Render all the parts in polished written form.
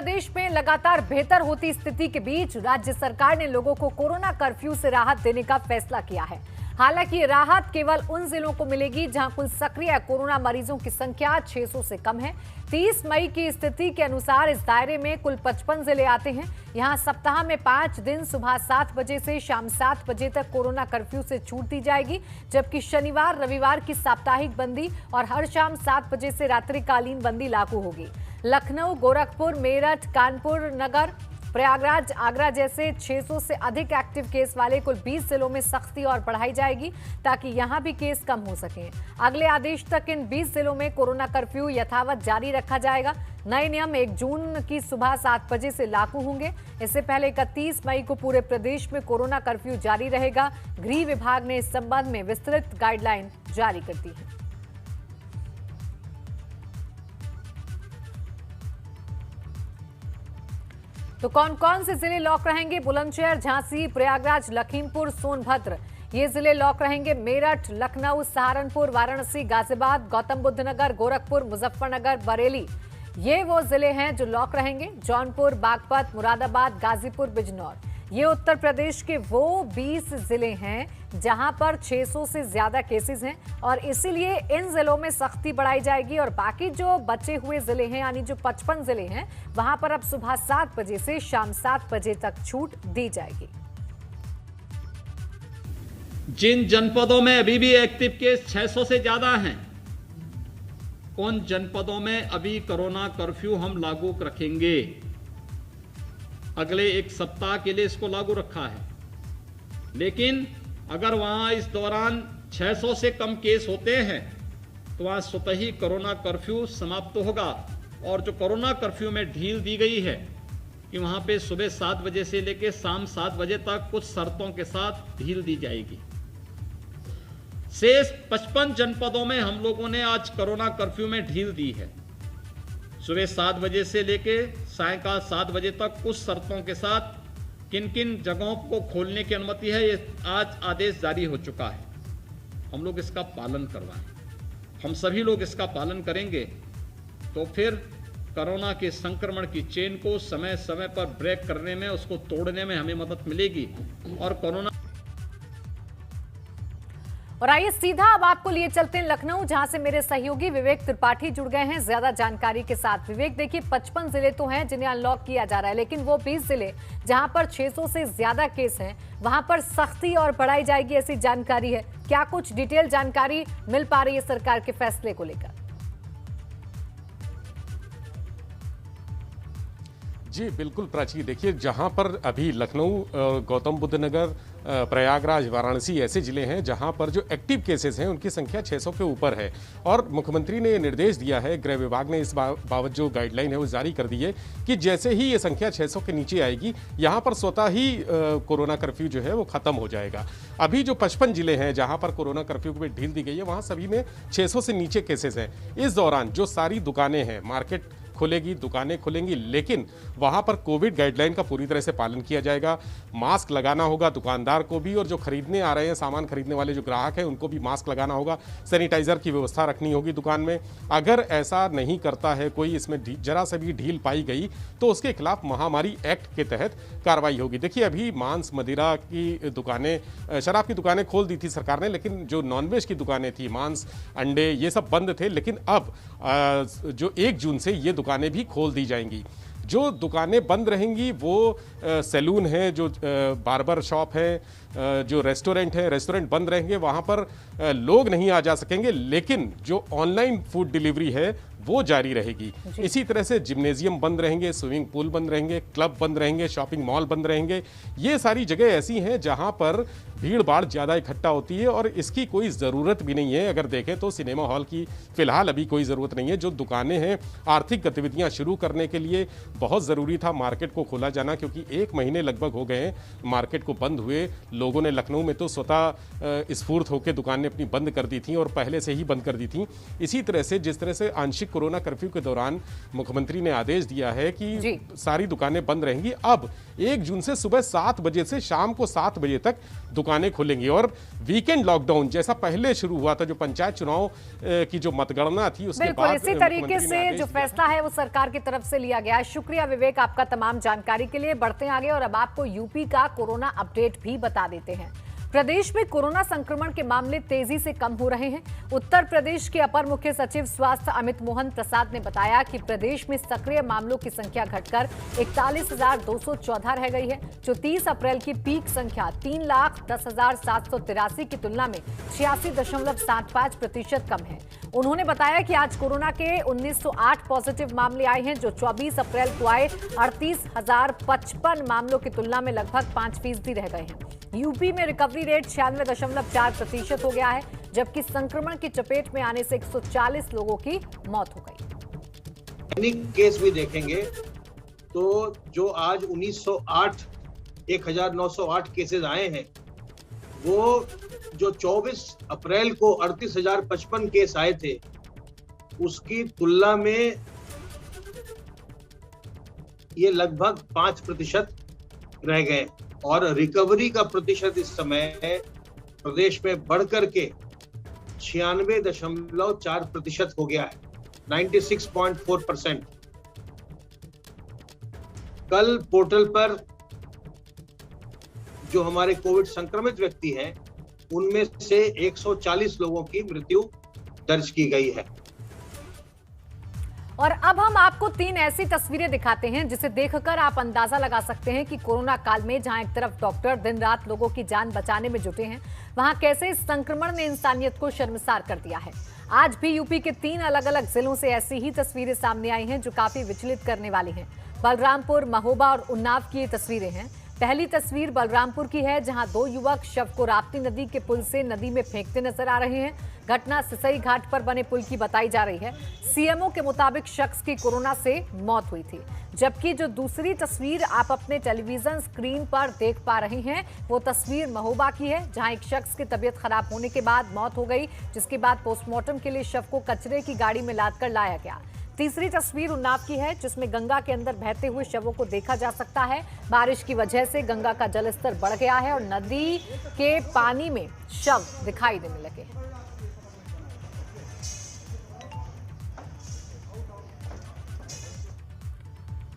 प्रदेश में लगातार बेहतर होती स्थिति के बीच राज्य सरकार ने लोगों को कोरोना कर्फ्यू से राहत देने का फैसला किया है। हालांकि ये राहत केवल उन जिलों को मिलेगी जहां कुल सक्रिय कोरोना मरीजों की संख्या 600 से कम है। 30 मई की स्थिति के अनुसार इस दायरे में कुल 55 जिले आते हैं। यहां सप्ताह में 5 दिन सुबह 7 बजे से शाम 7 बजे तक कोरोना कर्फ्यू से छूट दी जाएगी, जबकि शनिवार रविवार की साप्ताहिक बंदी और हर शाम 7 बजे से रात्रिकालीन बंदी लागू होगी। लखनऊ, गोरखपुर, मेरठ, कानपुर नगर, प्रयागराज, आगरा जैसे 600 से अधिक एक्टिव केस वाले कुल 20 जिलों में सख्ती और बढ़ाई जाएगी ताकि यहां भी केस कम हो सकें। अगले आदेश तक इन 20 जिलों में कोरोना कर्फ्यू यथावत जारी रखा जाएगा। नए नियम 1 जून की सुबह 7 बजे से लागू होंगे। इससे पहले 31 मई को पूरे प्रदेश में कोरोना कर्फ्यू जारी रहेगा। गृह विभाग ने इस संबंध में विस्तृत गाइडलाइन जारी कर दी है। तो कौन कौन से जिले लॉक रहेंगे? बुलंदशहर, झांसी, प्रयागराज, लखीमपुर, सोनभद्र ये जिले लॉक रहेंगे। मेरठ, लखनऊ, सहारनपुर, वाराणसी, गाजियाबाद, गौतम बुद्ध नगर, गोरखपुर, मुजफ्फरनगर, बरेली ये वो जिले हैं जो लॉक रहेंगे। जौनपुर, बागपत, मुरादाबाद, गाजीपुर, बिजनौर ये उत्तर प्रदेश के वो 20 जिले हैं जहां पर 600 से ज्यादा केसेस हैं और इसीलिए इन जिलों में सख्ती बढ़ाई जाएगी और बाकी जो बचे हुए जिले हैं यानी जो 55 जिले हैं वहां पर अब सुबह 7 बजे से शाम 7 बजे तक छूट दी जाएगी। जिन जनपदों में अभी भी एक्टिव केस 600 से ज्यादा हैं, उन जनपदों में अभी कोरोना कर्फ्यू हम लागू रखेंगे। अगले 1 सप्ताह के लिए इसको लागू रखा है, लेकिन अगर वहां इस दौरान 600 से कम केस होते हैं तो वहां स्वतः ही कोरोना कर्फ्यू समाप्त होगा। और जो कोरोना कर्फ्यू में ढील दी गई है कि वहां पे सुबह 7 बजे से लेकर शाम 7 बजे तक कुछ शर्तों के साथ ढील दी जाएगी। शेष 55 जनपदों में हम लोगों ने आज कोरोना कर्फ्यू में ढील दी है। सुबह 7 बजे से लेके सायंकाल 7 बजे तक कुछ शर्तों के साथ किन किन जगहों को खोलने की अनुमति है, ये आज आदेश जारी हो चुका है। हम लोग इसका पालन करवाएं, हम सभी लोग इसका पालन करेंगे तो फिर कोरोना के संक्रमण की चेन को समय समय पर ब्रेक करने में, उसको तोड़ने में हमें मदद मिलेगी और कोरोना। और आइए सीधा अब आपको लिए चलते हैं लखनऊ, जहां से मेरे सहयोगी विवेक त्रिपाठी जुड़ गए हैं ज्यादा जानकारी के साथ। विवेक, देखिए 55 जिले तो हैं जिन्हें अनलॉक किया जा रहा है, लेकिन वो 20 जिले जहां पर 600 से ज्यादा केस हैं वहां पर सख्ती और बढ़ाई जाएगी ऐसी जानकारी है। क्या कुछ डिटेल जानकारी मिल पा रही है सरकार के फैसले को लेकर? जी बिल्कुल प्राची, देखिए जहां पर अभी लखनऊ, गौतम बुद्ध नगर, प्रयागराज, वाराणसी ऐसे जिले हैं जहां पर जो एक्टिव केसेस हैं उनकी संख्या 600 के ऊपर है और मुख्यमंत्री ने निर्देश दिया है, गृह विभाग ने इस बाबत जो गाइडलाइन है वो जारी कर दी है कि जैसे ही ये संख्या 600 के नीचे आएगी यहां पर स्वतः ही कोरोना कर्फ्यू जो है वो खत्म हो जाएगा। अभी जो 55 जिले हैं जहां पर कोरोना कर्फ्यू में ढील दी गई है वहां सभी में 600 से नीचे केसेस हैं। इस दौरान जो सारी दुकानें हैं, मार्केट खुलेगी, दुकानें खुलेंगी, लेकिन वहां पर कोविड गाइडलाइन का पूरी तरह से पालन किया जाएगा। मास्क लगाना होगा दुकानदार को भी और जो खरीदने आ रहे हैं, सामान खरीदने वाले जो ग्राहक हैं उनको भी मास्क लगाना होगा। सैनिटाइजर की व्यवस्था रखनी होगी दुकान में। अगर ऐसा नहीं करता है कोई, इसमें जरा से भी ढील पाई गई तो उसके खिलाफ महामारी एक्ट के तहत कार्रवाई होगी। देखिए अभी मांस, मदिरा की दुकानें, शराब की दुकानें खोल दी थी सरकार ने, लेकिन जो नॉनवेज की दुकानें थी, मांस, अंडे, ये सब बंद थे। लेकिन अब जो 1 जून से ये दुकानें भी खोल दी जाएंगी। जो दुकानें बंद रहेंगी वो सैलून है, जो बार्बर शॉप है, जो रेस्टोरेंट है, रेस्टोरेंट बंद रहेंगे, वहाँ पर लोग नहीं आ जा सकेंगे। लेकिन जो ऑनलाइन फूड डिलीवरी है वो जारी रहेगी। इसी तरह से जिम्नेजियम बंद रहेंगे, स्विमिंग पूल बंद रहेंगे, क्लब बंद रहेंगे, शॉपिंग मॉल बंद रहेंगे। ये सारी जगह ऐसी हैं जहां पर भीड़ भाड़ ज़्यादा इकट्ठा होती है और इसकी कोई ज़रूरत भी नहीं है। अगर देखें तो सिनेमा हॉल की फ़िलहाल अभी कोई ज़रूरत नहीं है। जो दुकानें हैं, आर्थिक गतिविधियां शुरू करने के लिए बहुत ज़रूरी था मार्केट को खोला जाना, क्योंकि 1 महीने लगभग हो गए हैं मार्केट को बंद हुए। लोगों ने लखनऊ में तो स्वतः स्फूर्त होकर दुकानें अपनी बंद कर दी थी और पहले से ही बंद कर दी थी। इसी तरह से जिस तरह से आंशिक कोरोना कर्फ्यू के दौरान मुख्यमंत्री ने आदेश दिया है जी। कि सारी दुकानें बंद रहेंगी। अब 1 जून से सुबह 7 बजे से शाम को 7 बजे तक दुकानें खुलेंगी और वीकेंड लॉकडाउन जैसा पहले शुरू हुआ था, जो पंचायत चुनाव की जो मतगणना थी उसके बिल्कुल बाद इसी तरीके से जो फैसला है वो सरकार की तरफ से लिया गया है। शुक्रिया विवेक आपका तमाम जानकारी के लिए। बढ़ते हैं आगे और अब आपको यूपी का कोरोना अपडेट भी बता देते हैं। प्रदेश में कोरोना संक्रमण के मामले तेजी से कम हो रहे हैं। उत्तर प्रदेश के अपर मुख्य सचिव स्वास्थ्य अमित मोहन प्रसाद ने बताया कि प्रदेश में सक्रिय मामलों की संख्या घटकर 41,214 रह गई है, जो 30 अप्रैल की पीक संख्या 3,10,783 की तुलना में 86.75% कम है। उन्होंने बताया कि आज कोरोना के 1908 पॉजिटिव मामले आए हैं, जो 24 अप्रैल को आए 38,055 मामलों की तुलना में लगभग 5% रह गए हैं। यूपी में रिकवरी रेट 96.4% हो गया है, जबकि संक्रमण की चपेट में आने से 140 लोगों की मौत हो गई। केस भी देखेंगे तो जो आज 1908 केसेस आए हैं, वो जो 24 अप्रैल को 38,055 केस आए थे, उसकी तुलना में ये लगभग 5% रह गए और रिकवरी का प्रतिशत इस समय प्रदेश में बढ़कर के 96.4% हो गया है, 96.4%। कल पोर्टल पर जो हमारे कोविड संक्रमित व्यक्ति हैं, उनमें से 140 लोगों की मृत्यु दर्ज की गई है। और अब हम आपको 3 ऐसी तस्वीरें दिखाते हैं जिसे देखकर आप अंदाजा लगा सकते हैं कि कोरोना काल में जहां एक तरफ डॉक्टर दिन रात लोगों की जान बचाने में जुटे हैं, वहां कैसे इस संक्रमण ने इंसानियत को शर्मसार कर दिया है। आज भी यूपी के 3 अलग अलग जिलों से ऐसी ही तस्वीरें सामने आई हैं जो काफी विचलित करने वाली हैं। बलरामपुर, महोबा और उन्नाव की ये तस्वीरें हैं। पहली तस्वीर बलरामपुर की है, जहां 2 युवक शव को राप्ती नदी के पुल से नदी में फेंकते नजर आ रहे हैं। घटना सिसई घाट पर बने पुल की बताई जा रही है। सीएमओ के मुताबिक शख्स की कोरोना से मौत हुई थी, जबकि जो दूसरी तस्वीर आप अपने टेलीविजन स्क्रीन पर देख पा रहे हैं, वो तस्वीर महोबा की है, जहां एक शख्स की तबीयत खराब होने के बाद मौत हो गई, जिसके बाद पोस्टमार्टम के लिए शव को कचरे की गाड़ी में लादकर लाया गया। तीसरी तस्वीर उन्नाव की है, जिसमें गंगा के अंदर बहते हुए शवों को देखा जा सकता है। बारिश की वजह से गंगा का जलस्तर बढ़ गया है और नदी के पानी में शव दिखाई देने लगे हैं।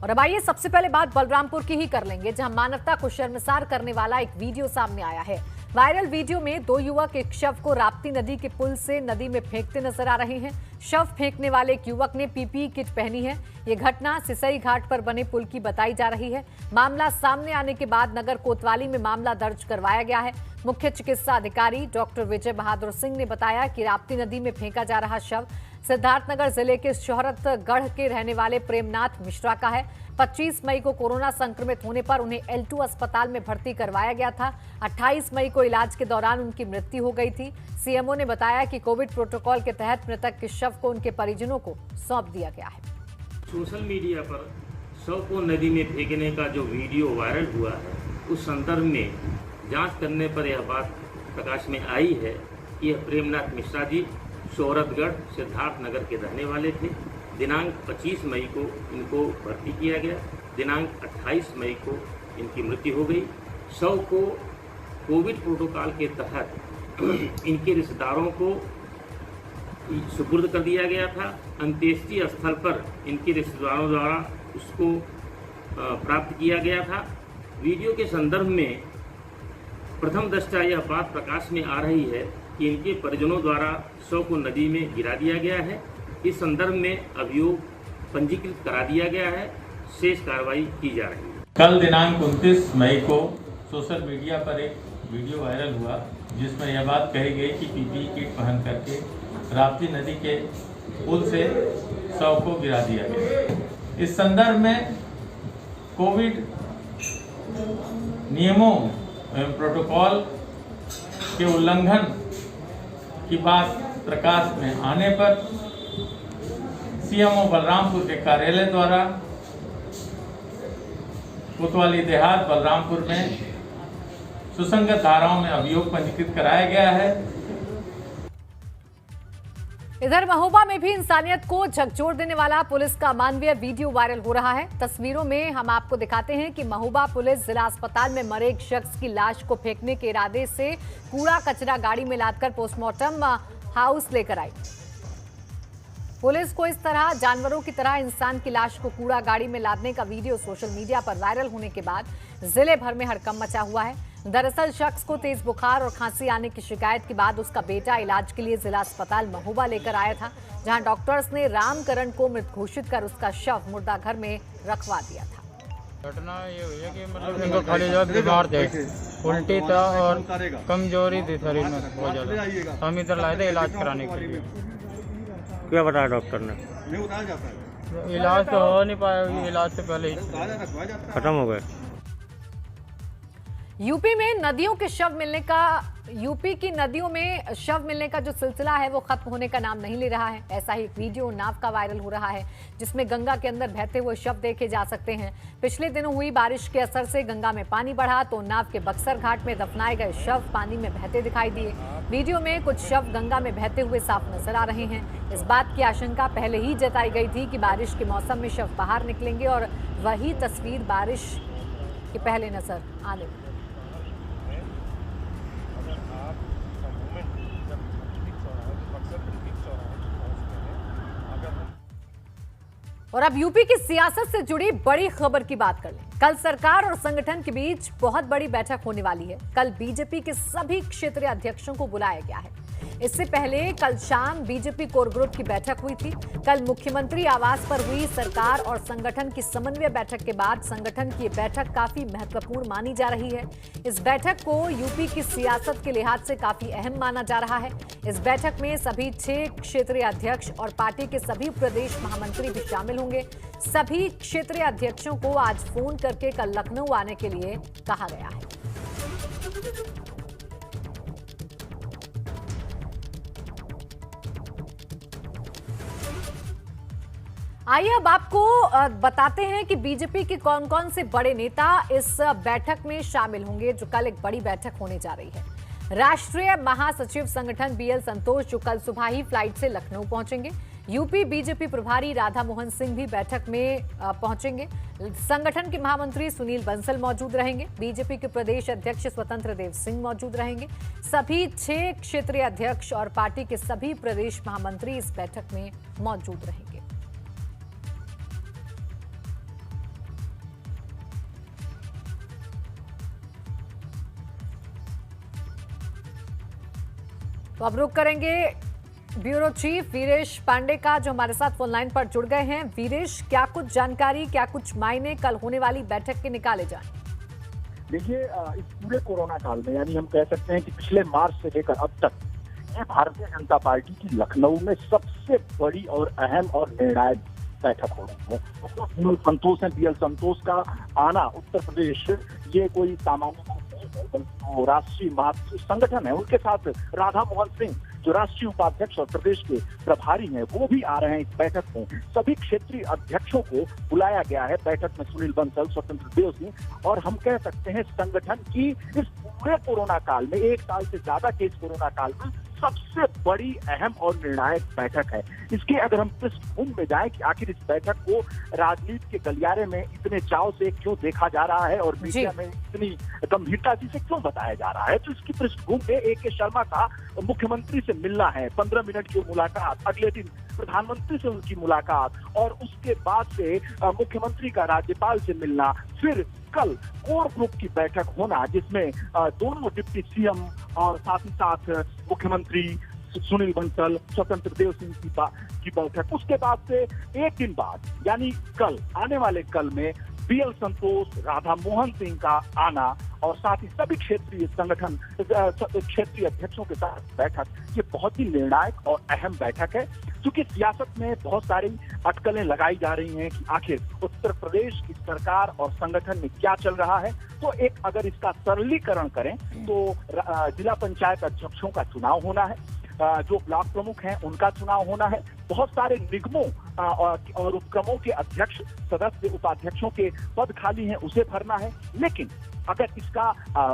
और अब आइए सबसे पहले बात बलरामपुर की ही कर लेंगे, जहां मानवता को शर्मसार करने वाला एक वीडियो सामने आया है। वायरल वीडियो में 2 युवक एक शव को राप्ती नदी के पुल से नदी में फेंकते नजर आ रहे हैं। शव फेंकने वाले एक युवक ने पीपीई किट पहनी है। ये घटना सिसई घाट पर बने पुल की बताई जा रही है। मामला सामने आने के बाद नगर कोतवाली में मामला दर्ज करवाया गया है। मुख्य चिकित्सा अधिकारी डॉक्टर विजय बहादुर सिंह ने बताया कि राप्ती नदी में फेंका जा रहा शव सिद्धार्थनगर जिले के शोहरतगढ़ के रहने वाले प्रेमनाथ मिश्रा का है। 25 मई को कोरोना संक्रमित होने पर उन्हें L2 अस्पताल में भर्ती करवाया गया था। 28 मई को इलाज के दौरान उनकी मृत्यु हो गई थी। सीएमओ ने बताया कि कोविड प्रोटोकॉल के तहत मृतक के शव को उनके परिजनों को सौंप दिया गया है। सोशल मीडिया पर शव को नदी में फेंकने का जो वीडियो वायरल हुआ है, उस संदर्भ में जांच करने पर यह बात प्रकाश में आई है कि यह प्रेमनाथ मिश्रा जी शोहरतगढ़ सिद्धार्थनगर के रहने वाले थे। दिनांक 25 मई को इनको भर्ती किया गया। दिनांक 28 मई को इनकी मृत्यु हो गई। शव को कोविड प्रोटोकॉल के तहत इनके रिश्तेदारों को सुपुर्द कर दिया गया था। अंत्येष्टि स्थल पर इनके रिश्तेदारों द्वारा उसको प्राप्त किया गया था। वीडियो के संदर्भ में प्रथम दृष्टया यह बात प्रकाश में आ रही है कि इनके परिजनों द्वारा शव को नदी में गिरा दिया गया है। इस संदर्भ में अभियोग पंजीकृत करा दिया गया है। शेष कार्रवाई की जा रही है। कल दिनांक 29 मई को सोशल मीडिया पर एक वीडियो वायरल हुआ, जिसमें यह बात कही गई कि पीपीई किट पहन करके राप्ती नदी के पुल से शव को गिरा दिया गया। इस संदर्भ में कोविड नियमों एवं प्रोटोकॉल के उल्लंघन की बात प्रकाश में आने पर सीएमओ बलरामपुर के कार्यालय द्वारा कोतवाली देहात बलरामपुर में सुसंगत धाराओं में अभियोग पंजीकृत कराया गया है। इधर महोबा में भी इंसानियत को झकझोर देने वाला पुलिस का अमानवीय वीडियो वायरल हो रहा है। तस्वीरों में हम आपको दिखाते हैं कि महोबा पुलिस जिला अस्पताल में मरे एक शख्स की लाश को फेंकने के इरादे से कूड़ा कचरा गाड़ी में लादकर पोस्टमार्टम हाउस लेकर आई। पुलिस को इस तरह जानवरों की तरह इंसान की लाश को कूड़ा गाड़ी में लादने का वीडियो सोशल मीडिया पर वायरल होने के बाद जिले भर में हड़कंप मचा हुआ है। दरअसल शख्स को तेज बुखार और खांसी आने की शिकायत के बाद उसका बेटा इलाज के लिए जिला अस्पताल महोबा लेकर आया था, जहां डॉक्टर्स ने रामकरण को मृत घोषित कर उसका शव मुर्दा घर में रखवा दिया था। घटना ये हुई है कि मतलब इनको खाली जगह बीमार थे, उल्टी था और कमजोरी थी शरीर में बहुत ज्यादा। हम इधर लाए थे इलाज कराने के लिए। क्या बताया डॉक्टर ने? इलाज तो हो नहीं पाया, इलाज से पहले ही खत्म हो गए। यूपी की नदियों में शव मिलने का जो सिलसिला है वो खत्म होने का नाम नहीं ले रहा है। ऐसा ही एक वीडियो नाव का वायरल हो रहा है जिसमें गंगा के अंदर बहते हुए शव देखे जा सकते हैं। पिछले दिनों हुई बारिश के असर से गंगा में पानी बढ़ा तो नाव के बक्सर घाट में दफनाए गए शव पानी में बहते दिखाई दिए। वीडियो में कुछ शव गंगा में बहते हुए साफ नजर आ रहे हैं। इस बात की आशंका पहले ही जताई गई थी कि बारिश के मौसम में शव बाहर निकलेंगे और वही तस्वीर बारिश के पहले नजर आने लगी। और अब यूपी की सियासत से जुड़ी बड़ी खबर की बात कर लें। कल सरकार और संगठन के बीच बहुत बड़ी बैठक होने वाली है। कल बीजेपी के सभी क्षेत्रीय अध्यक्षों को बुलाया गया है। इससे पहले कल शाम बीजेपी कोर ग्रुप की बैठक हुई थी। कल मुख्यमंत्री आवास पर हुई सरकार और संगठन की समन्वय बैठक के बाद संगठन की बैठक काफी महत्वपूर्ण मानी जा रही है। इस बैठक को यूपी की सियासत के लिहाज से काफी अहम माना जा रहा है। इस बैठक में सभी 6 क्षेत्रीय अध्यक्ष और पार्टी के सभी प्रदेश महामंत्री भी शामिल होंगे। सभी क्षेत्रीय अध्यक्षों को आज फोन करके कल लखनऊ आने के लिए कहा गया है। आइए अब आपको बताते हैं कि बीजेपी के कौन कौन से बड़े नेता इस बैठक में शामिल होंगे, जो कल एक बड़ी बैठक होने जा रही है। राष्ट्रीय महासचिव संगठन बीएल संतोष जो कल सुबह ही फ्लाइट से लखनऊ पहुंचेंगे। यूपी बीजेपी प्रभारी राधा मोहन सिंह भी बैठक में पहुंचेंगे। संगठन के महामंत्री सुनील बंसल मौजूद रहेंगे। बीजेपी के प्रदेश अध्यक्ष स्वतंत्र देव सिंह मौजूद रहेंगे। सभी 6 क्षेत्रीय अध्यक्ष और पार्टी के सभी प्रदेश महामंत्री इस बैठक में मौजूद रहेंगे। तो अब रुक करेंगे ब्यूरो चीफ वीरेश पांडे का, जो हमारे साथ फोन लाइन पर जुड़ गए हैं। वीरेश, क्या कुछ जानकारी, क्या कुछ मायने कल होने वाली बैठक के निकाले जाएं? देखिए, इस पूरे कोरोना काल में, यानी हम कह सकते हैं कि पिछले मार्च से लेकर अब तक, ये भारतीय जनता पार्टी की लखनऊ में सबसे बड़ी और अहम और निर्णायक बैठक हो रही है। संतोष है, बीएल संतोष का आना उत्तर प्रदेश, ये कोई सामान्य राष्ट्रीय महासचिव संगठन है। उनके साथ राधा मोहन सिंह जो राष्ट्रीय उपाध्यक्ष और प्रदेश के प्रभारी हैं, वो भी आ रहे हैं इस बैठक में। सभी क्षेत्रीय अध्यक्षों को बुलाया गया है बैठक में। सुनील बंसल, स्वतंत्र देव सिंह, और हम कह सकते हैं संगठन की इस पूरे कोरोना काल में, 1 साल से ज्यादा के इस कोरोना काल में सबसे बड़ी, अहम और निर्णायक बैठक है। इसके अगर हम पृष्ठभूमि में जाएं कि आखिर इस बैठक को राजनीति के गलियारे में इतने चाव से क्यों देखा जा रहा है और मीडिया में इतनी गंभीरता से क्यों बताया जा रहा है, तो इसकी पृष्ठभूमि में A.K. शर्मा का मुख्यमंत्री से मिलना है, 15 मिनट की मुलाकात, अगले दिन प्रधानमंत्री से उनकी मुलाकात, और उसके बाद से मुख्यमंत्री का राज्यपाल से मिलना, फिर कल कोर ग्रुप की बैठक होना जिसमें दोनों डिप्टी सीएम और साथ ही साथ मुख्यमंत्री सुनील बंसल, स्वतंत्र देव सिंह की बैठक। उसके बाद से एक दिन बाद, यानी कल, आने वाले कल में बीएल संतोष, राधा मोहन सिंह का आना और साथ ही सभी क्षेत्रीय संगठन, क्षेत्रीय अध्यक्षों के साथ बैठक, ये बहुत ही निर्णायक और अहम बैठक है। क्योंकि सियासत में बहुत सारी अटकलें लगाई जा रही हैं कि आखिर उत्तर प्रदेश की सरकार और संगठन में क्या चल रहा है। तो एक अगर इसका सरलीकरण करें तो जिला पंचायत अध्यक्षों का चुनाव होना है, जो ब्लॉक प्रमुख हैं उनका चुनाव होना है, बहुत सारे निगमों और उपक्रमों के अध्यक्ष, सदस्य, उपाध्यक्षों के पद खाली हैं, उसे भरना है। लेकिन अगर इसका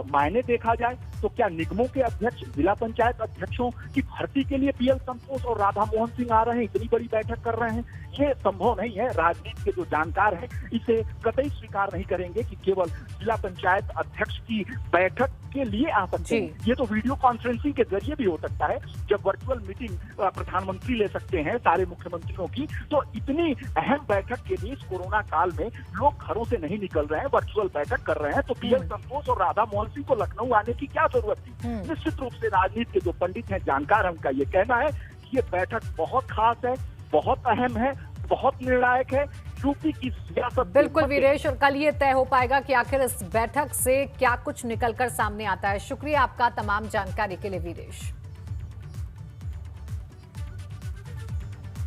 मायने देखा जाए तो क्या निगमों के अध्यक्ष, जिला पंचायत अध्यक्षों की भर्ती के लिए पीएल संतोष और राधा मोहन सिंह आ रहे हैं, इतनी बड़ी बैठक कर रहे हैं? ये संभव नहीं है। राजनीति के जो जानकार हैं इसे कतई स्वीकार नहीं करेंगे कि केवल जिला पंचायत अध्यक्ष की बैठक के लिए आ सकते हैं। ये तो वीडियो कॉन्फ्रेंसिंग के जरिए भी हो सकता है। जब वर्चुअल मीटिंग प्रधानमंत्री ले सकते हैं सारे मुख्यमंत्रियों की, तो इतनी अहम बैठक के लिए इस कोरोना काल में लोग घरों से नहीं निकल रहे हैं, वर्चुअल बैठक कर रहे हैं, तो पीएल संतोष और राधा मोहन सिंह को लखनऊ आने की क्या जरूरत थी? निश्चित रूप से राजनीति के जो पंडित हैं, जानकार हैं, उनका ये कहना है कि ये बैठक बहुत खास है, बहुत अहम है, बहुत निर्णायक है। यूपी की सियासत बिल्कुल वीरेश, और कल ये तय हो पाएगा कि आखिर इस बैठक से क्या कुछ निकलकर सामने आता है। शुक्रिया आपका तमाम जानकारी के लिए वीरेश।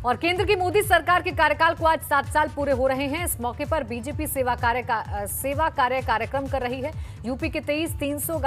और केंद्र की मोदी सरकार के कार्यकाल को आज 7 साल पूरे हो रहे हैं। इस मौके पर बीजेपी सेवा कार्य कार्यक्रम कर रही है। यूपी के 23,300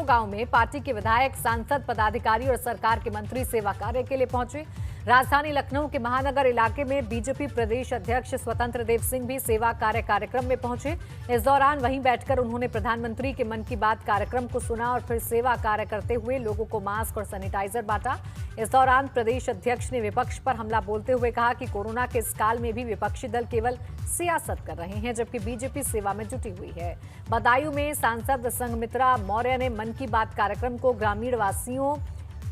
गांव में पार्टी के विधायक, सांसद, पदाधिकारी और सरकार के मंत्री सेवा कार्य के लिए पहुंचे। राजधानी लखनऊ के महानगर इलाके में बीजेपी प्रदेश अध्यक्ष स्वतंत्र देव सिंह भी सेवा कार्य कार्यक्रम में पहुंचे। इस दौरान वहीं बैठकर उन्होंने प्रधानमंत्री के मन की बात कार्यक्रम को सुना और फिर सेवा कार्य करते हुए लोगों को मास्क और सैनिटाइजर बांटा। इस दौरान प्रदेश अध्यक्ष ने विपक्ष पर हमला बोलते हुए कहा कि कोरोना के इस काल में भी विपक्षी दल केवल सियासत कर रहे हैं, जबकि बीजेपी सेवा में जुटी हुई है। बदायूं में सांसद संघमित्रा मौर्य ने मन की बात कार्यक्रम को ग्रामीण वासियों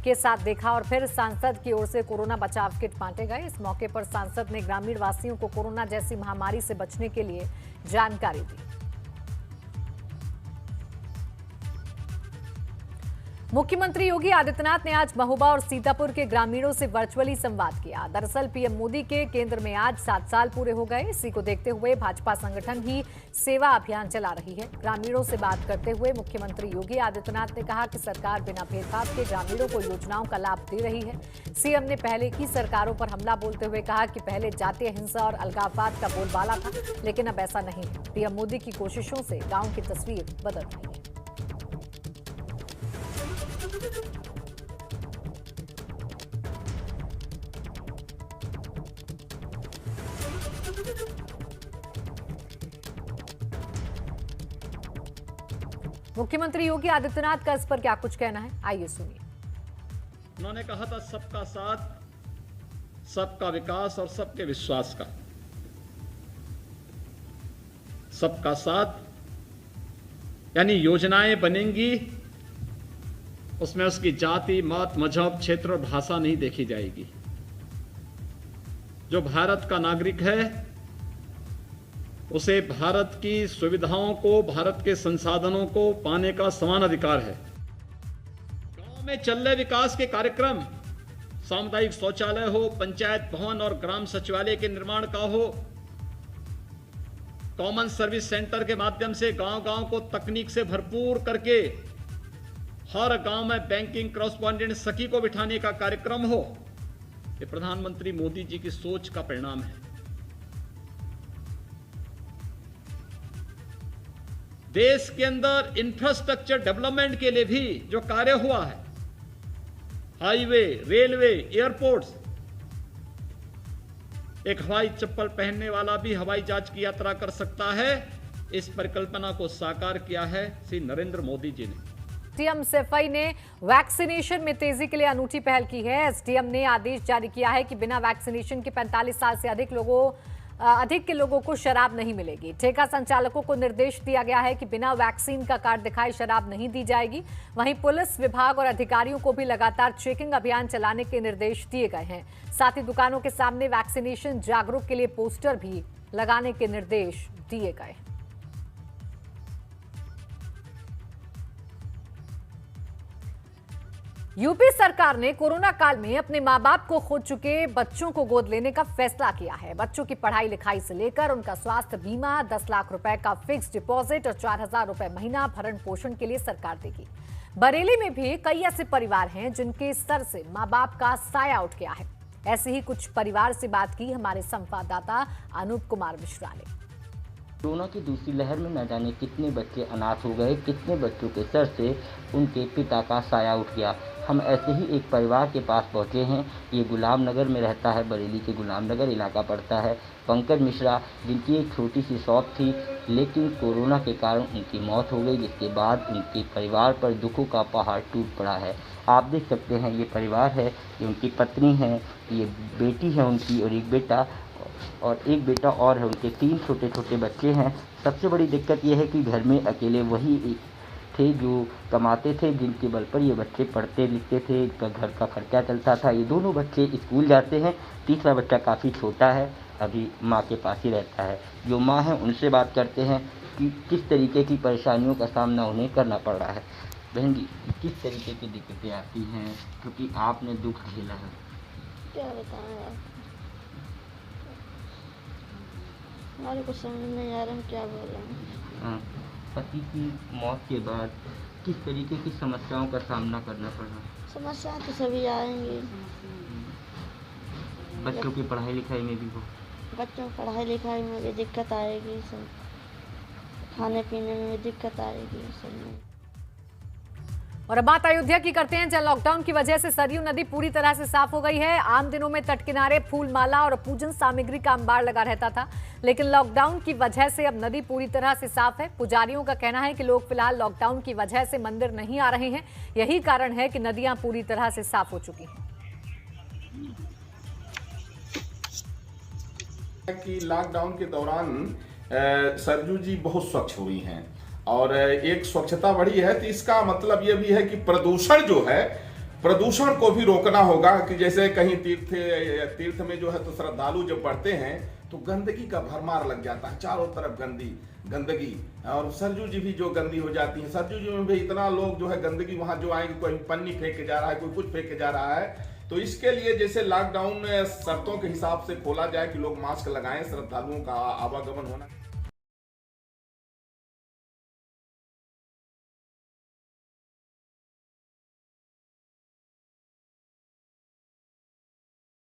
के साथ देखा और फिर सांसद की ओर से कोरोना बचाव किट बांटे गए। इस मौके पर सांसद ने ग्रामीण वासियों को कोरोना जैसी महामारी से बचने के लिए जानकारी दी। मुख्यमंत्री योगी आदित्यनाथ ने आज महोबा और सीतापुर के ग्रामीणों से वर्चुअली संवाद किया। दरअसल पीएम मोदी के केंद्र में आज 7 साल पूरे हो गए। इसी को देखते हुए भाजपा संगठन ही सेवा अभियान चला रही है। ग्रामीणों से बात करते हुए मुख्यमंत्री योगी आदित्यनाथ ने कहा कि सरकार बिना भेदभाव के ग्रामीणों को योजनाओं का लाभ दे रही है। सीएम ने पहले की सरकारों पर हमला बोलते हुए कहा कि पहले जातीय हिंसा और अलगाववाद का बोलबाला था, लेकिन अब ऐसा नहीं है। पीएम मोदी की कोशिशों से गाँव की तस्वीर बदल रही है। मुख्यमंत्री योगी आदित्यनाथ का इस पर क्या कुछ कहना है, आइए सुनिए। उन्होंने कहा था सबका साथ, सबका विकास और सबके विश्वास का। सबका साथ यानी योजनाएं बनेंगी, उसमें उसकी जाति, मत, मजहब, क्षेत्र और भाषा नहीं देखी जाएगी। जो भारत का नागरिक है उसे भारत की सुविधाओं को, भारत के संसाधनों को पाने का समान अधिकार है। गांव में चल रहे विकास के कार्यक्रम, सामुदायिक शौचालय हो, पंचायत भवन और ग्राम सचिवालय के निर्माण का हो, कॉमन सर्विस सेंटर के माध्यम से गांव-गांव को तकनीक से भरपूर करके हर गांव में बैंकिंग कॉरेस्पॉन्डेंट सखी को बिठाने का कार्यक्रम हो, ये प्रधानमंत्री मोदी जी की सोच का परिणाम है। देश के अंदर इंफ्रास्ट्रक्चर डेवलपमेंट के लिए भी जो कार्य हुआ है, हाईवे, रेलवे, एयरपोर्ट्स, एक हवाई चप्पल पहनने वाला भी हवाई जहाज की यात्रा कर सकता है, इस परिकल्पना को साकार किया है श्री नरेंद्र मोदी जी ने। एसडीएम सैफई ने वैक्सीनेशन में तेजी के लिए अनूठी पहल की है। एसडीएम ने आदेश जारी किया है कि बिना वैक्सीनेशन के 45 साल से अधिक के लोगों को शराब नहीं मिलेगी। ठेका संचालकों को निर्देश दिया गया है कि बिना वैक्सीन का कार्ड दिखाए शराब नहीं दी जाएगी। वहीं पुलिस विभाग और अधिकारियों को भी लगातार चेकिंग अभियान चलाने के निर्देश दिए गए हैं। साथ ही दुकानों के सामने वैक्सीनेशन जागरूक के लिए पोस्टर भी लगाने के निर्देश दिए गए हैं। यूपी सरकार ने कोरोना काल में अपने मां बाप को खो चुके बच्चों को गोद लेने का फैसला किया है। बच्चों की पढ़ाई लिखाई से लेकर उनका स्वास्थ्य बीमा, 10 लाख रुपए का फिक्स डिपॉजिट और 4,000 रुपए महीना भरण पोषण के लिए सरकार देगी। बरेली में भी कई ऐसे परिवार हैं जिनके सर से मां बाप का साया उठ गया है। ऐसे ही कुछ परिवार से बात की हमारे संवाददाता अनूप कुमार मिश्रा ने। कोरोना की दूसरी लहर में न जाने कितने बच्चे अनाथ हो गए, कितने बच्चों के सर से उनके पिता का साया उठ गया। हम ऐसे ही एक परिवार के पास पहुंचे हैं। ये गुलाम नगर में रहता है, बरेली के गुलाम नगर इलाका पड़ता है। पंकज मिश्रा, जिनकी एक छोटी सी शॉप थी, लेकिन कोरोना के कारण उनकी मौत हो गई, जिसके बाद उनके परिवार पर दुखों का पहाड़ टूट पड़ा है। आप देख सकते हैं ये परिवार है, ये उनकी पत्नी है, ये बेटी है उनकी और एक बेटा और है उनके। 3 छोटे छोटे बच्चे हैं। सबसे बड़ी दिक्कत यह है कि घर में अकेले वही एक थे जो कमाते थे, जिनके बल पर ये बच्चे पढ़ते लिखते थे, इनका घर का खर्चा चलता था। ये दोनों बच्चे स्कूल जाते हैं। तीसरा बच्चा काफ़ी छोटा है, अभी माँ के पास ही रहता है। जो माँ है उनसे बात करते हैं कि किस तरीके की परेशानियों का सामना उन्हें करना पड़ रहा है। बहन जी, किस तरीके की दिक्कतें आती हैं क्योंकि आपने दुख झेला है? क्या बताएं आप, हमारे को समझ नहीं आ रहा हम क्या बोल रहे हैं। पति की मौत के बाद किस तरीके की समस्याओं का सामना करना पड़ रहा है? समस्या तो सभी आएंगी, बच्चों की पढ़ाई लिखाई में भी हो, बच्चों की पढ़ाई लिखाई में भी दिक्कत आएगी, सब खाने पीने में भी दिक्कत आएगी सब में। और अब बात अयोध्या की करते हैं, जहां लॉकडाउन की वजह से सरयू नदी पूरी तरह से साफ हो गई है। आम दिनों में तट किनारे फूल माला और पूजन सामग्री का अंबार लगा रहता था, लेकिन लॉकडाउन की वजह से अब नदी पूरी तरह से साफ है। पुजारियों का कहना है कि लोग फिलहाल लॉकडाउन की वजह से मंदिर नहीं आ रहे हैं, यही कारण है कि नदियां पूरी तरह से साफ हो चुकी हैं। कि लॉकडाउन के दौरान सरयू जी बहुत स्वच्छ हुई हैं और एक स्वच्छता बढ़ी है, तो इसका मतलब ये भी है कि प्रदूषण जो है, प्रदूषण को भी रोकना होगा। कि जैसे कहीं तीर्थ में जो है तो श्रद्धालु जब बढ़ते हैं तो गंदगी का भरमार लग जाता है, चारों तरफ गंदगी, और सरयू जी भी जो गंदी हो जाती है। सरयू जी में भी इतना लोग जो है गंदगी, वहां जो आएंगे कोई पन्नी फेंक के जा रहा है, कोई कुछ फेंक के जा रहा है। तो इसके लिए जैसे लॉकडाउन शर्तों के हिसाब से खोला जाए कि लोग मास्क लगाएं, श्रद्धालुओं का आवागमन होना